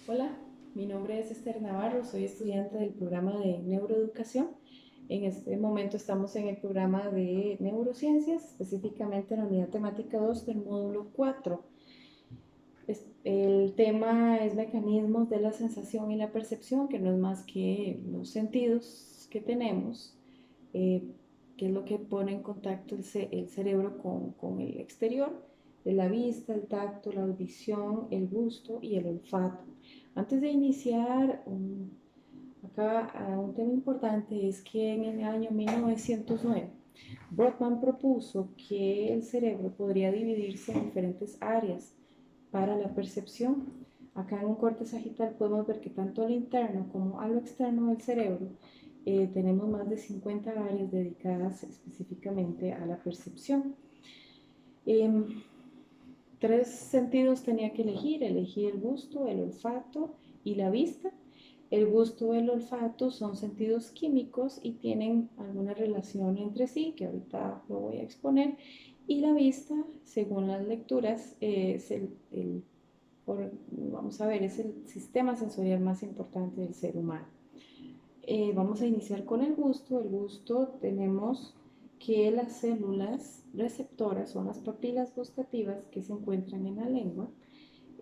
Hola, mi nombre es Esther Navarro, soy estudiante del programa de neuroeducación. En este momento estamos en el programa de neurociencias, específicamente en la unidad temática 2 del módulo 4. El tema es mecanismos de la sensación y la percepción, que no es más que los sentidos que tenemos, eh, que es lo que pone en contacto el cerebro con el exterior, de la vista, el tacto, la audición, el gusto y el olfato. Antes de iniciar, un tema importante es que en el año 1909 Brodmann propuso que el cerebro podría dividirse en diferentes áreas para la percepción. Acá en un corte sagital podemos ver que tanto al interno como a lo externo del cerebro tenemos más de 50 áreas dedicadas específicamente a la percepción. Eh, Tres sentidos tenía que elegí el gusto, el olfato y la vista. El gusto y el olfato son sentidos químicos y tienen alguna relación entre sí, que ahorita lo voy a exponer. Y la vista, según las lecturas, es vamos a ver, es el sistema sensorial más importante del ser humano. Vamos a iniciar con el gusto. El gusto tenemos que las células receptoras son las papilas gustativas que se encuentran en la lengua.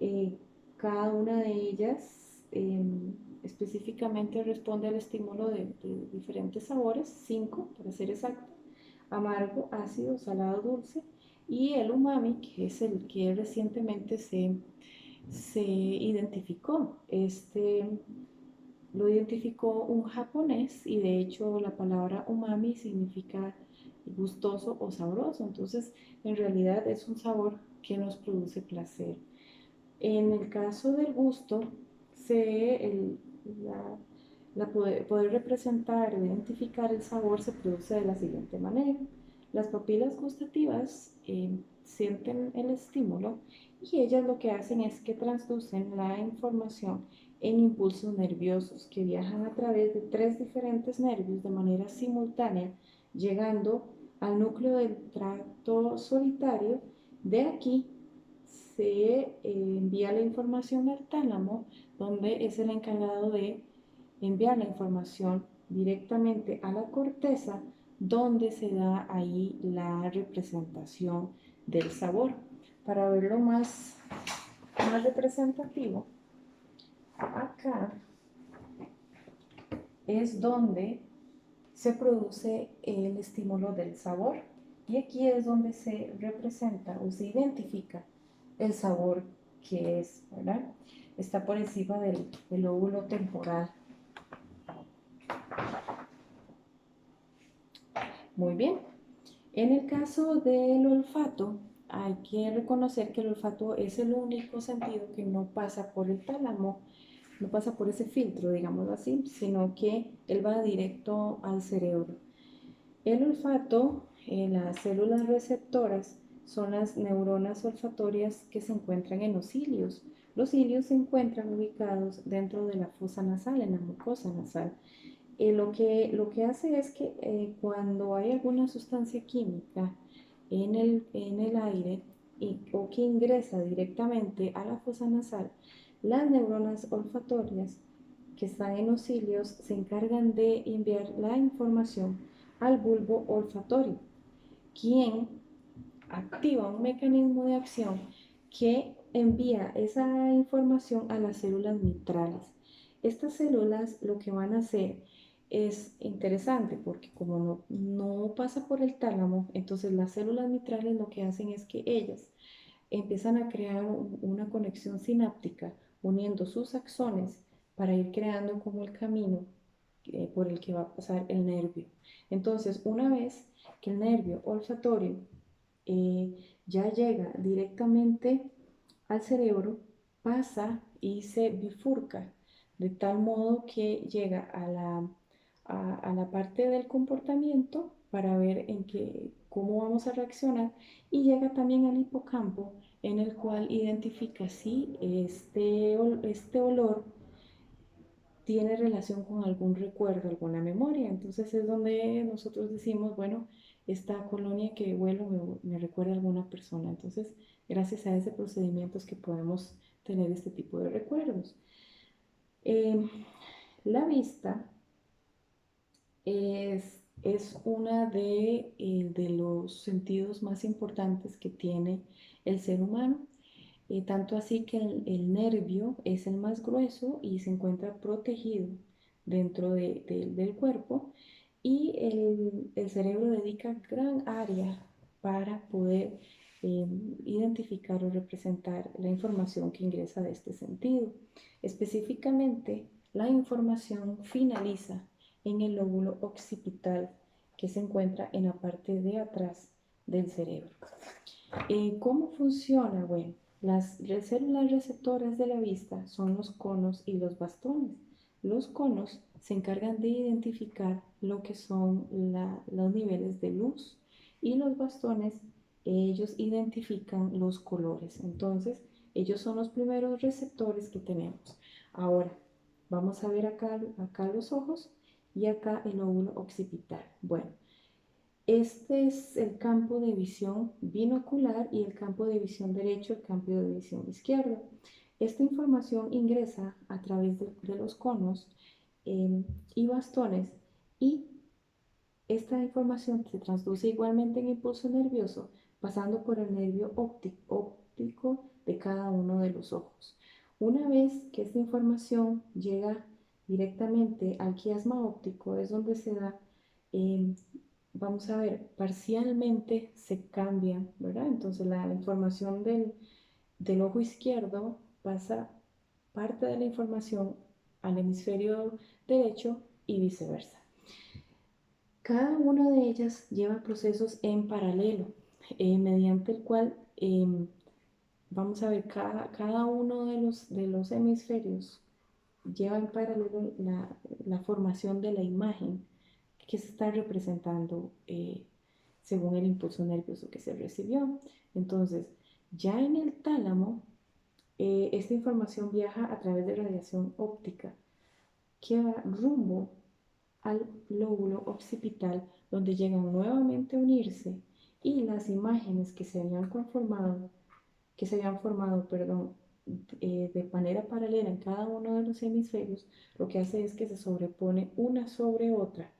Eh, Cada una de ellas específicamente responde al estímulo de diferentes sabores, 5 para ser exacto: amargo, ácido, salado, dulce, y el umami, que es el que recientemente se identificó. Lo identificó un japonés y de hecho la palabra umami significa gustoso o sabroso. Entonces, en realidad es un sabor que nos produce placer. En el caso del gusto, la, poder representar o identificar el sabor se produce de la siguiente manera. Las papilas gustativas sienten el estímulo y ellas lo que hacen es que transducen la información en impulsos nerviosos que viajan a través de tres diferentes nervios de manera simultánea, llegando al núcleo del tracto solitario. De aquí se envía la información al tálamo, donde es el encargado de enviar la información directamente a la corteza, donde se da ahí la representación del sabor. Para verlo más representativo, acá es donde se produce el estímulo del sabor y aquí es donde se representa o se identifica el sabor que es, ¿verdad? Está por encima del lóbulo temporal. Muy bien. En el caso del olfato, hay que reconocer que el olfato es el único sentido que no pasa por el tálamo, no pasa por ese filtro, digámoslo así, sino que él va directo al cerebro. El olfato, las células receptoras, son las neuronas olfatorias que se encuentran en los cilios. Los cilios se encuentran ubicados dentro de la fosa nasal, en la mucosa nasal. Lo que hace es que cuando hay alguna sustancia química en el aire o que ingresa directamente a la fosa nasal, las neuronas olfatorias que están en los cilios se encargan de enviar la información al bulbo olfatorio, quien activa un mecanismo de acción que envía esa información a las células mitrales. Estas células lo que van a hacer es interesante porque como no pasa por el tálamo, entonces las células mitrales lo que hacen es que ellas empiezan a crear una conexión sináptica uniendo sus axones para ir creando como el camino por el que va a pasar el nervio. Entonces, una vez que el nervio olfatorio eh, ya llega directamente al cerebro, pasa y se bifurca de tal modo que llega a la parte del comportamiento para ver cómo vamos a reaccionar, y llega también al hipocampo, en el cual identifica si este olor tiene relación con algún recuerdo, alguna memoria. Entonces es donde nosotros decimos, bueno, esta colonia que huelo me recuerda a alguna persona. Entonces, gracias a ese procedimiento es que podemos tener este tipo de recuerdos. Eh, la vista es una de los sentidos más importantes que tiene el ser humano. Tanto así que el nervio es el más grueso y se encuentra protegido dentro del cuerpo, y el cerebro dedica gran área para poder eh, identificar o representar la información que ingresa de este sentido. Específicamente, la información finaliza en el lóbulo occipital, que se encuentra en la parte de atrás del cerebro. ¿Cómo funciona? Bueno, las células receptoras de la vista son los conos y los bastones. Los conos se encargan de identificar lo que son los niveles de luz, y los bastones, ellos identifican los colores. Entonces, ellos son los primeros receptores que tenemos. Ahora, vamos a ver acá los ojos y acá el lóbulo occipital. Bueno, este es el campo de visión binocular y el campo de visión derecho, el campo de visión izquierdo. Esta información ingresa a través de los conos eh, y bastones, y esta información se transduce igualmente en impulso nervioso, pasando por el nervio óptico de cada uno de los ojos. Una vez que esta información llega directamente al quiasma óptico, es donde se da, eh, vamos a ver, parcialmente se cambia, ¿verdad? Entonces la información del ojo izquierdo pasa parte de la información al hemisferio derecho y viceversa. Cada una de ellas lleva procesos en paralelo, mediante el cual, vamos a ver, cada uno de los hemisferios lleva en paralelo la formación de la imagen que se está representando según el impulso nervioso que se recibió. Entonces, ya en el tálamo, esta información viaja a través de radiación óptica que va rumbo al lóbulo occipital, donde llegan nuevamente a unirse, y las imágenes que se habían formado, perdón, de manera paralela en cada uno de los hemisferios, lo que hace es que se sobrepone una sobre otra.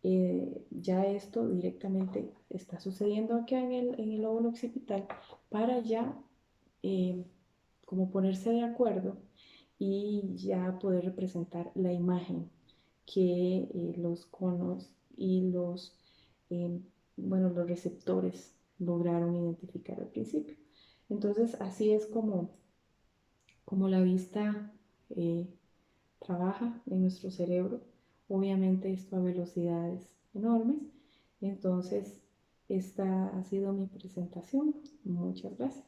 Ya esto directamente está sucediendo acá en el lóbulo occipital, para ya eh, como ponerse de acuerdo y ya poder representar la imagen que los conos y eh, bueno, los receptores lograron identificar al principio. Entonces, así es como la vista eh, trabaja en nuestro cerebro. Obviamente esto a velocidades enormes. Entonces, esta ha sido mi presentación. Muchas gracias.